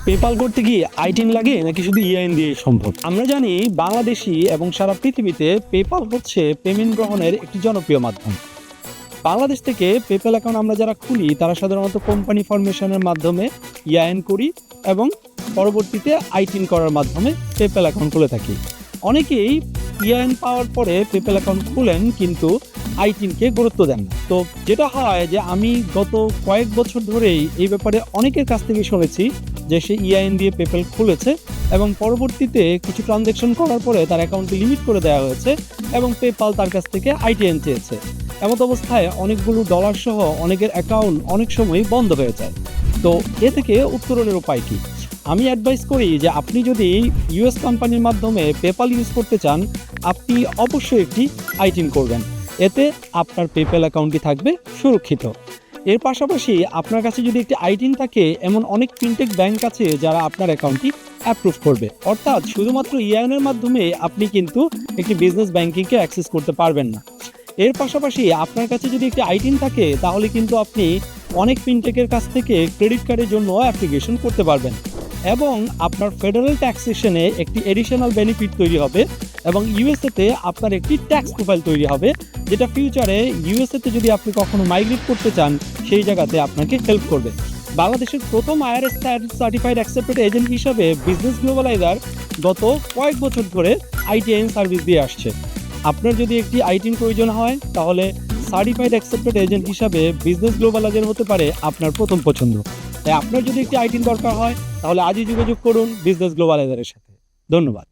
PayPal করতে গিয়ে আইটিন লাগে নাকি শুধু ইআইএন দিয়ে সম্ভব? আমরা জানি বাংলাদেশি এবং সারা পৃথিবীতে পেপাল হচ্ছে পেমেন্ট গ্রহণের একটি জনপ্রিয় মাধ্যম। বাংলাদেশ থেকে পেপ্যাল অ্যাকাউন্ট আমরা যারা খুলি তারা সাধারণত কোম্পানি ফরমেশনের মাধ্যমে ইআইএন করি এবং পরবর্তীতে আইটিন করার মাধ্যমে পেপ্যাল অ্যাকাউন্ট খুলে থাকি। অনেকেই ইআইএন পাওয়ার পরে পেপ্যাল অ্যাকাউন্ট খুলেন কিন্তু আইটিনকে গুরুত্ব দেন না। তো যেটা হয় যে আমি গত কয়েক বছর ধরেই এই ব্যাপারে অনেকের কাছ থেকে শুনেছি যে সে ইআইএন দিয়ে পেপ্যাল খুলেছে এবং পরবর্তীতে কিছু ট্রানজ্যাকশন করার পরে তার অ্যাকাউন্টে লিমিট করে দেওয়া হয়েছে এবং পেপ্যাল তার কাছ থেকে আইটিএন চেয়েছে। এমত অবস্থায় অনেকগুলো ডলার সহ অনেকের অ্যাকাউন্ট অনেক সময় বন্ধ হয়ে যায়। তো এ থেকে উত্তরণের উপায় কি? আমি অ্যাডভাইস করি যে আপনি যদি ইউএস কোম্পানির মাধ্যমে পেপ্যাল ইউজ করতে চান, আপনি অবশ্যই একটি আইটিন করবেন। এতে আপনার পেপ্যাল অ্যাকাউন্টটি থাকবে সুরক্ষিত। এর পাশাপাশি আপনার কাছে যদি একটি আইটিন থাকে, এমন অনেক ফিনটেক ব্যাংক আছে যারা আপনার অ্যাকাউন্টটি অ্যাপ্রুভ করবে। অর্থাৎ শুধুমাত্র ইআইএনের মাধ্যমে আপনি কিন্তু একটি বিজনেস ব্যাংকিংকে অ্যাক্সেস করতে পারবেন না। এর পাশাপাশি আপনার কাছে যদি একটি আইটিন থাকে তাহলে কিন্তু আপনি অনেক ফিনটেকের কাছ থেকে ক্রেডিট কার্ডের জন্য অ্যাপ্লিকেশন করতে পারবেন এবং আপনার ফেডারেল ট্যাক্সেশনে একটি এডিশনাল বেনিফিট তৈরি হবে এবং ইউএসএতে আপনার একটি ট্যাক্স প্রোফাইল তৈরি হবে, যেটা ফিউচারে ইউএসএতে যদি আপনি কখনো মাইগ্রেট করতে চান সেই জায়গাতে আপনাকে হেল্প করবে। বাংলাদেশের প্রথম আইআরএস সার্টিফাইড অ্যাকসেপ্টেড এজেন্ট হিসাবে বিজনেস গ্লোবালাইজার গত কয়েক বছর ধরে আইটিএন সার্ভিস দিয়ে আসছে। আপনার যদি একটি আইটিন প্রয়োজন হয় তাহলে সার্টিফাইড অ্যাকসেপ্টেড এজেন্ট হিসাবে বিজনেস গ্লোবালাইজার হতে পারে আপনার প্রথম পছন্দ। তাই আপনার যদি একটি আইটিন দরকার হয় তাহলে আজই যোগাযোগ করুন বিজনেস গ্লোবালাইজারের সাথে। ধন্যবাদ।